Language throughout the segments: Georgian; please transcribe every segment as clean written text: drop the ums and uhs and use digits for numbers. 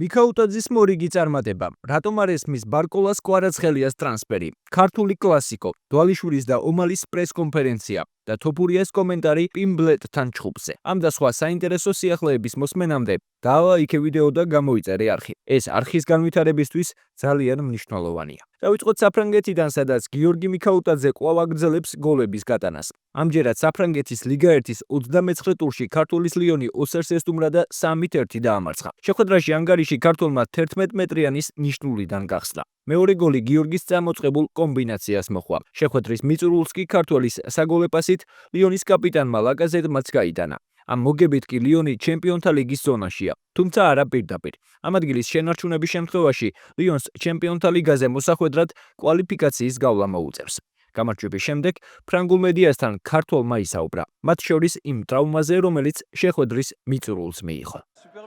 მიქაუტაძის მორიგი წარმატება, რატომ არ ესმის ბარკოლას კვარაცხელიას ტრანსფერი, ქართული კლასიკო, დვალიშვილის და ომალის პრეს-კონფერენცია და თოფურიას კომენტარი პიმბლეტთან ჩხუბზე. ამ და სხვა საინტერესო სიახლეების მოსმენამდე დაალაიქე ვიდეო და გამოიწერე არხი. ეს არხის განვითარებისთვის ძალიან მნიშვნელოვანია. დავიწყოთ საფრანგეთიდან, სადაც გიორგი მიქაუტაძე კვლავ აგრძელებს გოლების გატანას. ამჯერად საფრანგეთის ლიგა 1-ის 29 ტურში ქართულის ლიონი ოსერს ესტუმრა და 3-1 დაამარცხა. შეხვედრაში ანგარიში ქართულმა 11 მეტრიანის ნიშნულიდან გახსნა. მეორე გოლი გიორგის წამოწყებულ კომბინაციას მოჰყვა. შეხვედრის მიწურულს კი ქართველის საგოლე პასით ლიონის კაპიტანმა ლაკაზეტმაც გაიტანა. ამ მოგებით კი ლიონი ჩემპიონთა ლიგის ზონაშია, თუმცა არა პირდაპირ. ამ ადგილის შენარჩუნების შემთხვევაში ლიონს ჩემპიონთა ლიგაზე მოსახვედრად კვალიფიკაციის გავლა მოუწევს. გამარჯვების შემდეგ ფრანგულ მედიასთან ქართველმა ისაუბრა, მათ შორის იმ ტრავმაზე, რომელიც შეხვედრის მიწურულს მიიღო.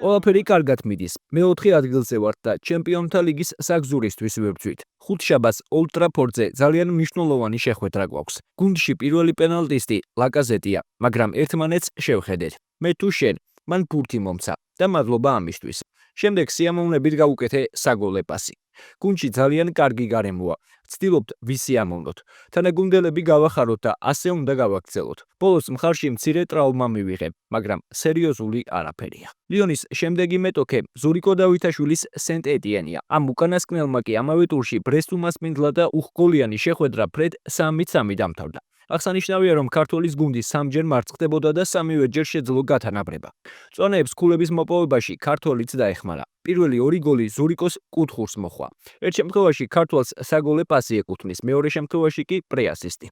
ყველაფერი კარგად მიდის. მეოთხე ადგილზე ვართ და ჩემპიონთა ლიგის საგზურისთვის ვებრძვით. ხუთშაბათს ოლდ ტრაფორდზე ძალიან მნიშვნელოვანი შეხვედრა გვაქვს. გუნდში პირველი პენალტისტი ლაკაზეტია, მაგრამ ერთმანეთს შევხედეთ. მე თუ შენ, მან ბურთი მომცა და მადლობა ამისთვის. შემდეგ სიამოვნებით გავუკეთე საგოლე პასი. გუნდში ძალიან კარგი გარემოა. ვცდილობთ ვისიამოვნოთ. თანაგუნდელები გავახაროთ და ასე უნდა გავაგრძელოთ. ბოლოს მხარში მცირე ტრავმა მივიღე, მაგრამ სერიოზული არაფერია. ლიონის შემდეგი მეტოქე ზურიკო დავითაშვილის სენტ-ეტიენია. ამ უკანასკნელმა კი ამავე ტურში ბრესტ უმასპინძლა და უხკოლიანი შეხვედრა ფრედ 3-3 დამთავრდა. აღსანიშნავია, რომ ქართულის გუნდი სამჯერ მარცხდებოდა და სამივეჯერ შეძლო გათანაბრება. მწვანეებს ქულების მოპოვებაში ქართველიც დაეხმარა. პირველი ორი გოლი ზურიკოს კუთხურს მოჰყვა. ერთ შემთხვევაში ქართველს საგოლე პასი ეკუთვნის, მეორე შემთხვევაში კი პრეასისტი.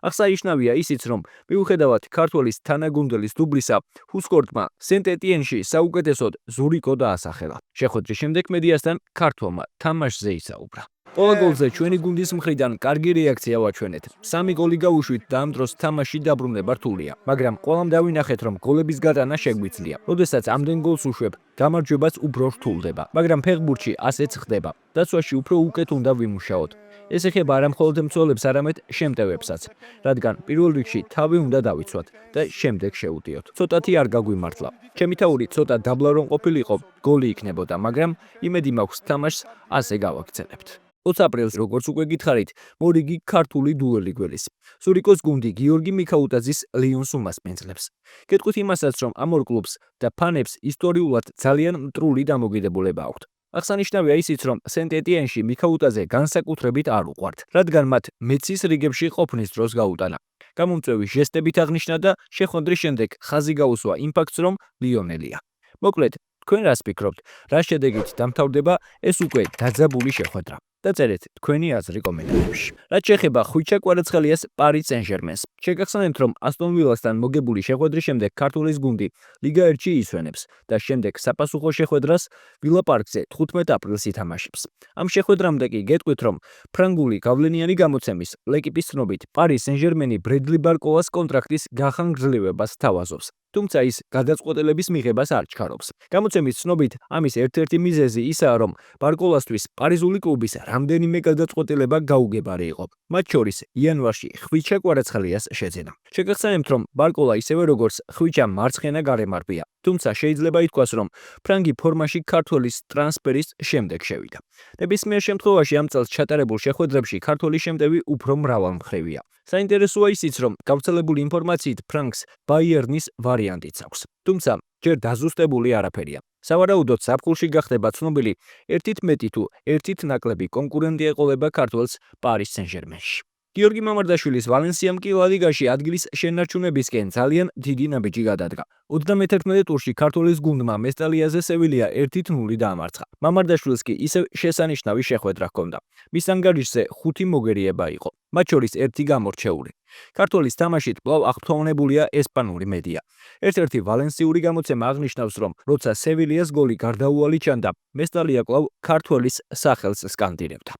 აღსანიშნავია ისიც, რომ მიუხედავად ქართველის თანაგუნდელის დუბლისა, ჰუსკორტმა სენტ-ეტიენში საუკეთესოდ ზურიკო დაასახელა. შეხვედრის შემდეგ მედიასთან ქართველმა თამაშზე ისაუბრა. ყველა გოლზე ჩვენი გუნდის მხრიდან კარგი რეაქცია ვაჩვენეთ. 3 გოლი გავუშვით და ამ დროს თამაში დაბრუნება რთულია, მაგრამ ყველამ დავინახეთ, რომ გოლების გატანა შეგვიძლია. როდესაც ამდენ გოლს უშვებ, გამარჯვებაც უფრო რთულდება, მაგრამ ფეხბურთში ასეც ხდება. დაცვაში უფრო უკეთ უნდა ვიმუშაოთ. ეს ეხება არა მხოლოდ მცველებს, არამედ შემტევებსაც, რადგან პირველ რიგში თავი უნდა დავიცვათ და შემდეგ შევუდიოთ. ცოტათი არ გაგვიმართლა. ჩემი თაური ცოტა დაბლა რომ ყოფილიყო, გოლი იქნებოდა, მაგრამ იმედი მაქვს თამაშს ასე გავაგრძელებთ. 20 აპრილს, როგორც უკვე გითხარით, მორიგი ქართული დუელი გველის. ზურიკოს გუნდი გიორგი მიქაუტაძის ლიონს უმასპინძლებს. გეტყვით იმასაც, რომ ამ ორ კლუბს და ფანებს ისტორიულად ძალიან მტრული დამოკიდებულება აქვთ. აღსანიშნავია ისიც, რომ სენტ-ეტიენში მიქაუტაძე განსაკუთრებით არ უყვართ, რადგან მათ მეცის რიგებში ყოფნის დროს გაუტანა. გამომწვევი ჟესტებით აღნიშნა და შეხვედრის შემდეგ ხაზი გაუსვა იმ ფაქტს, რომ ლიონელია. მოკლედ, თქვენ რას ფიქრობთ, რა შედეგით დამთავრდება ეს უკვე დაძაბული შეხვედრა? დაწერეთ თქვენი აზრი კომენტარებში. რაც შეეხება ხვიჩა კვარაცხელიას პარი სენ-ჟერმენს, შეგახსენებთ, რომ ასტონ ვილასთან მოგებული შეხვედრის შემდეგ ქართულის გუნდი ლიგა 1-ში ისვენებს და შემდეგ საპასუხო შეხვედრას ვილა პარკზე 15 აპრილს ითამაშებს. ამ შეხვედრამდე კი გეტყვით, რომ ფრანგული გავლენიანი გამოცემის ლეკიპის ცნობით პარი სენ-ჟერმენი ბრედლი ბარკოლას კონტრაქტის გახანგრძლივებას თავაზობს. თუმცა ის გადაწყვეტილების მიღებას არ ჩქარობს. გამოცემის ცნობით ამის ერთ-ერთი მიზეზი ისაა, რომ ბარკოლასთვის პარიზული კლუბის რამდენიმე გადაწყვეტილება გაუგებარი იყო. მათ შორის იანვარში ხვიჩა კვარაცხელიას შეძენა. შეგახსენებთ, რომ ბარკოლა ისევე როგორც ხვიჩა მარცხენა გარემარბია. თუმცა შეიძლება ითქვას, რომ ფრანგი ფორმაში ქართველის ტრანსფერის შემდეგ შევიდა. ნებისმიერ შემთხვევაში ამ წელს ჩატარებულ შეხვედრებში ქართველის შემტევი უფრო მრავალმხრივია. საინტერესოა ისიც, რომ გავრცელებული ინფორმაციით ფრანგს ბაიერნის ვარიანტიც აქვს. თუმცა ჯერ დაზუსტებული არაფერია. სავარაუდოდ ზაფხულში გახდება ცნობილი ერთით მეტი თუ ერთით ნაკლები კონკურენტი ეყოლება ქართველს პარის სენ-ჟერმენში. გიორგი მამარდაშვილის ვალენსიამ კი ლა ლიგაში ადგილის შენარჩუნებისკენ ძალიან დიდი ნაბიჯი გადადგა. 31 ტურში ქართულის გუნდმა მესტალიაზე სევილია 1-0 დაამარცხა. მამარდაშვილს კი ისევ შესანიშნავი შეხვედრა ჰქონდა. მის ანგარიშზე 5 მოგერიება იყო, მათ შორის 1 გამორჩეული. ქართულის თამაშით კვლავ აღფრთოვანებულია ესპანური მედია. ერთ-ერთი ვალენსიური გამოცემა აღნიშნავს, რომ როცა სევილიას გოლი გარდაუვალი ჩანდა, მესტალია კვლავ ქართველის სახელს სკანდირებდა.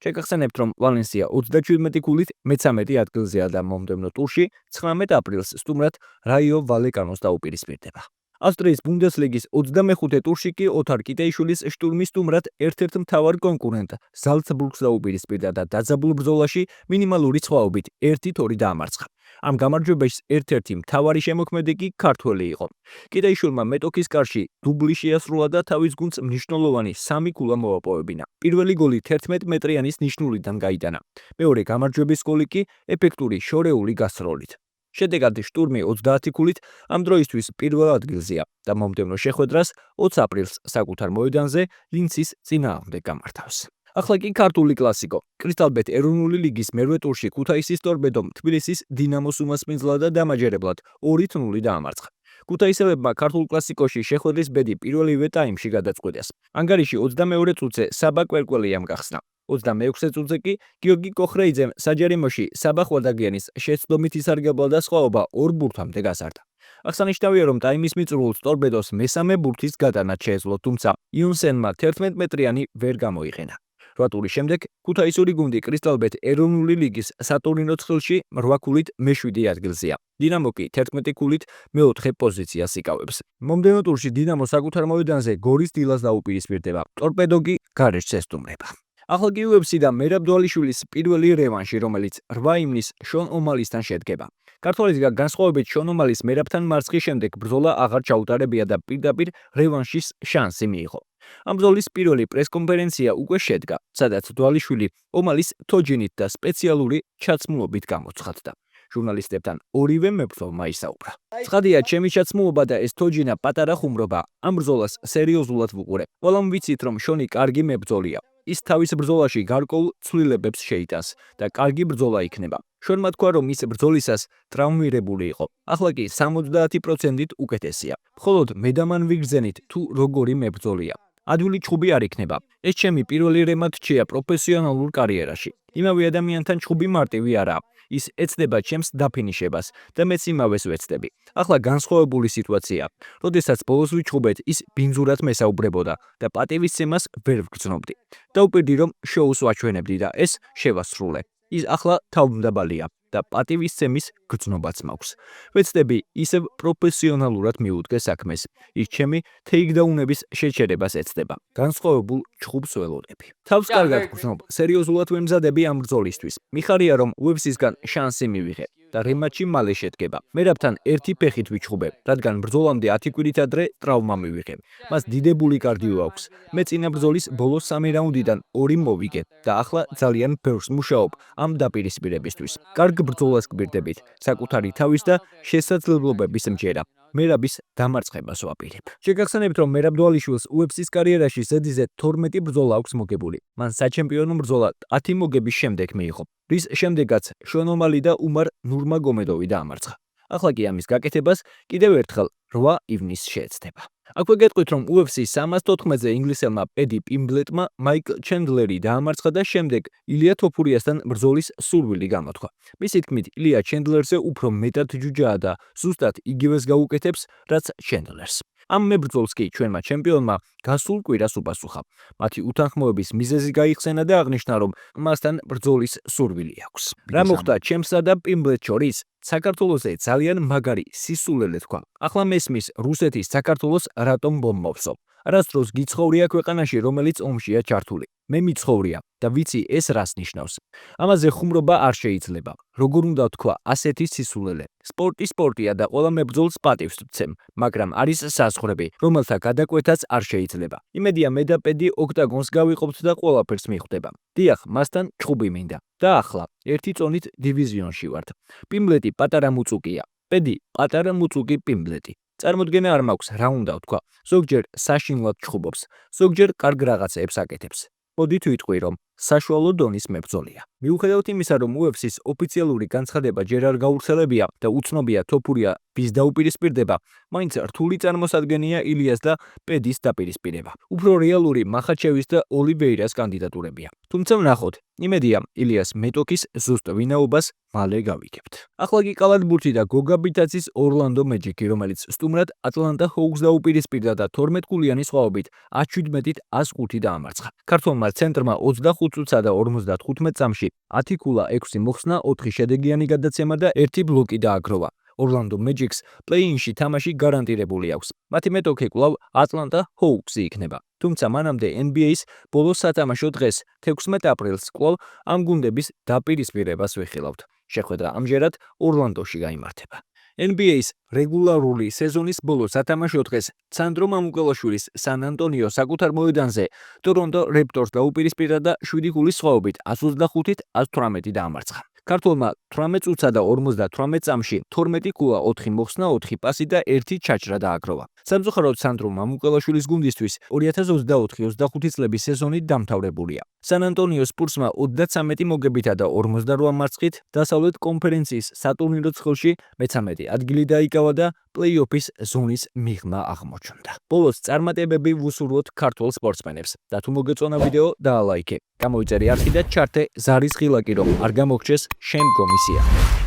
შეგახსენებთ, რომ ვალენსია 37 ქულით მე-13 ადგილზეა და მომდევნო ტურში 19 აპრილს სტუმრად რაიო ვალეკანოს დაუპირისპირდება. ავსტრიის ბუნდესლიგის 25 ტურში კი ოთარ კიტეიშვილის შტურმის სტუმრად ერთ-ერთ მთავარ კონკურენტ ზალცბურგს დაუპირისპირდა და დაძაბულ ბრძოლაში მინიმალური სხვაობით 1-2 დაამარცხა. ამ გამარჯვების ერთ-ერთი მთავარი შემოქმედი კი ქართველი იყო. კიდაიშვილმა მეტოქის კარში დუბლი შეასრულა და თავის გუნდს მნიშვნელოვანი 3 ქულა მოაპოვებინა. პირველი გოლი 11 მეტრიანის ნიშნულიდან გაიტანა. მეორე გამარჯვების გოლი კი ეფექტური შორეული გასროლით. შედეგად შტურმი 30 ქულით ამ დროისთვის პირველ ადგილზეა და მომდევნო შეხვედრას 20 აპრილს საკუთარ მოედანზე ლინცის წინააღმდეგ გამართავს. ახლა კი ქართული კლასიკო. კრისტალბეთ ეროვნული ლიგის მერვე ტურში ქუთაისის ტორპედომ თბილისის დინამოს უმასპინძლა და დამაჯერებლად 2-0 დაამარცხა. ქუთაისელებმა ქართულ კლასიკოში შეხვედრის ბედი პირველივე ტაიმში გადაწყვიტეს. ანგარიში 22 წუთზე საბა კვერკველიამ გახსნა. 26 წუთზე კი გიორგი კოხრეიძემ საჯარიმოში საბა ხვადაგიანის შეცდომით ისარგებლა და სხვაობა 2 ბურთამდე გასარდა. აღსანიშნავია, რომ ტაიმის მიწურულს ტორპედოს მესამე ბურთის გატანა შეეძლო, თუმცა იუნსენმა 11 მეტრიანი ვერ გამოიყენა. 8 ტურის შემდეგ ქუთაისური გუნდი კრისტალბეთ ეროვნული ლიგის სატურნირო ცხრილში 8 ქულით მე-7 ადგილზეა. დინამო კი 11 ქულით მე-4 პოზიციას იკავებს. მომდევნო ტურში დინამო საკუთარ მოედანზე გორის დილას დაუპირისპირდება. ტორპედო კი გარეშე ესტუმრება. ახლა კი UFC და მერაბ დვალიშვილის პირველი რევანში, რომელიც 8 ივნისს შონ ომალისთან შედგება. ქართველისგან განსხვავებით შონ ომალის მერაბთან მარცხის შემდეგ ბრძოლა აღარ ჩაუტარებია და პირდაპირ რევანშის შანსი მიიღო. ამ ბრძოლის პირველი პრესკონფერენცია უკვე შედგა, სადაც დვალიშვილი ომალის თოჯინით და სპეციალური ჩაცმულობით გამოცხადდა. ჟურნალისტებთან ორივე მებრძოლმა ისაუბრა. ცხადია, ჩემი ჩაცმულობა და ეს თოჯინა პატარა ხუმრობა ამ ბრძოლას სერიოზულად ვუყურებ. ყველამ ვიცით, რომ შონი კარგი მებრძოლია. ის თავის ბრძოლაში გარკვეულ ცვლილებებს შეიტანს და კარგი ბრძოლა იქნება. შონმა თქვა, რომ ის ბრძოლისას ტრავმირებული იყო. ახლა კი 70%-ით უკეთესია. მხოლოდ მე და მან ვიგრძენით თუ როგორი მებრძოლია. ადვილი ჩხუბი არ იქნება. ეს ჩემი პირველი რემატჩია პროფესიონალურ კარიერაში. იმავე ადამიანთან ჩხუბი მარტივი არაა. ის ეცდება ჩემს დაფინიშებას და მეც იმავეს ვეცდები. ახლა განსხვავებული სიტუაცია. როდესაც ბოლოს ვიჩხუბეთ, ის ბინძურად მესაუბრებოდა და პატივისცემას ვერ ვგრძნობდი. დაუპირდი, რომ შოუს ვაჩვენებდი და ეს შევასრულე. ის ახლა თავმდაბალია და პატივისცემის გრძნობაც მაქვს. ვეცდები ისევ პროფესიონალურად მიუდგე საქმეს. ის ჩემი თეიქდაუნების შეჩერებას ეცდება. განსხვავებულ ჩხუბს ველოდები. თავს კარგად გრძნობ, სერიოზულად ვემზადები ამ ბრძოლისთვის. მიხარია, რომ UFC-სგან შანსი მივიღე და რემატჩი მალე შედგება. მერაბთან ერთი ფეხით ვიჩხუბებ, რადგან ბრძოლამდე 10 კვირით ადრე ტრავმა მივიღე. მას დიდებული კარდიო აქვს. მე წინა ბრძოლის ბოლოს 3 რაუნდიდან 2 მოვიგე და ახლა ძალიან ბევრს მუშაობ ამ დაპირისპირებისთვის. კარგ ბრძოლას გბირდებით, საკუთარი თავის და შესაძლებლობების მჯერა. მერაბის დამარცხებას ვაპირებ. შეგახსენებთ, რომ მერაბ დვალიშვილს UFC-ს კარიერაში ზედიზედ 12 ბრძოლა აქვს მოგებული. მან საჩემპიონო ბრძოლა 10 მოგების შემდეგ მიიღო, რის შემდეგაც შონ ომალი და უმარ ნურმაგომედოვი დაამარცხა. ახლა კი ამის გაკეთებას კიდევ ერთხელ 8 ივნისს შეეცდება. აქვე გეტყვით, რომ UFC 314-ზე ინგლისელმა პედი პიმბლეტმა მაიკლ ჩენდლერი დაამარცხა და შემდეგ ილია თოფურიასთან ბრძოლის სურვილი გამოთქვა. მისი თქმით, ილია ჩენდლერზე უფრო მეტად ჯუჯაა და ზუსტად იგივეს გაუკეთებს, რაც ჩენდლერს. ამ მებრძოლს კი ჩვენმა ჩემპიონმა გასულ კვირას უპასუხა. მათი უთანხმოების მიზეზი გაიხსენა და აღნიშნა, რომ მასთან ბრძოლის სურვილი აქვს. რა მოხდა ჩემსა და პიმბლეტ შორის? საქართველოზე ძალიან მაგარი სისულელე თქვა. ახლა მესმის რუსეთის საქართველოს რატომ ბომბავსო? არასდროს გიცხოვრია ქვეყანაში, რომელიც ომშია ჩართული. მე მიცხოვრია და ვიცი ეს რას ნიშნავს. ამაზე ხუმრობა არ შეიძლება. როგორ უნდა თქვა ასეთი სისულელე? სპორტი სპორტია და ყველა მებრძოლს პატივს ვცემ, მაგრამ არის საზღვრები, რომელთა გადაკვეთაც არ შეიძლება. იმედია მე და პედი ოქტაგონს გავიყოფთ და ყველაფერს მიხვდება. დიახ, მასთან ჩხუბი მინდა. და ახლა ერთი წონით დივიზიონში ვართ. პიმბლეტი პატარა მუწუკია. პედი პატარა მუწუკი პიმბლეტი. წარმოდგენა არ მაქვს რა უნდა ვთქვა. ზოგჯერ საშინლად ჩხუბობს, ზოგჯერ კარგ რაღაცებს აკეთებს. მოდით ვიტყვი, რომ საშუალო დონის მებრძოლია. მიუხედავად იმისა, რომ UFC-ს ოფიციალური განცხადება ჯერ არ გავრცელებია და უცნობია თოფურია ვის დაუპირისპირდება, მაინც რთული წარმოსადგენია ილიას და პედის დაპირისპირება. უფრო რეალური მახაჩევის და ოლივეირას კანდიდატურებია. თუმცა ვნახოთ, იმედია ილიას მეტოქის ზუსტ ვინაობას მალე გავიგებთ. ახლა კი კალათბურთი და გოგა ბითაცის ორლანდო მეჯიკი, რომელიც სტუმრად ატლანტა ჰოუქს დაუპირისპირდა და 12 ქულიანი სხვაობით 17-ით 105 დაამარცხა. ქართველმა ცენტრმა 25 წუთსა და 55 წამში 10 ქულა 6 მოხსნა, 4 შედეგიანი გადაცემა და 1 ბლოკი დააგროვა. ორლანდო მეჯიკს პლეი-ინში თამაში გარანტირებული აქვს. მათი მეტოქე კვლავ ატლანტა ჰოუქსი იქნება. თუმცა მანამდე NBA-ს ბოლოს სათამაშო დღეს 16 აპრილს კვლავ ამ გუნდების დაპირისპირებას ვიხილავთ. შეხვედრა ამჯერად ორლანდოში გაიმართება. NBA-ის რეგულარული სეზონის ბოლოს სათამაშო დღეს სანდრო მამუკელაშვილის სან ანტონიო საკუთარ მოედანზე ტორონტო რეპტორს დაუპირისპირდა და 7 გოლის სხვაობით 125-118 დაამარცხა. ქართველმა 18 წუთსა და 58 წამში 12 გოლა, 4 მოხსნა, 4 პასი და 1 ჩაჭრა დააგროვა. სამწუხაროდ სანდრო მამუკელაშვილის გუნდისთვის 2024-25 წლების სეზონი დამთავრებულია. სან ანტონიო სპურსმა 33 მოგებითა და 48 მარცხით დასავლეთ კონფერენციის სატურნირო ცხელში მე-13 ადგილი დაიკავა და პლეი-ოფის ზონის მიღმა აღმოჩნდა. ბოლოს წარმატებები ვუსურვოთ ქართველ სპორტსმენებს და თუ მოგეწონა ვიდეო დაალაიქე. გამოიწერე არხი და ჩართე ზარის ღილაკი, რომ არ გამოგჩეს შემდგომი სიახლე.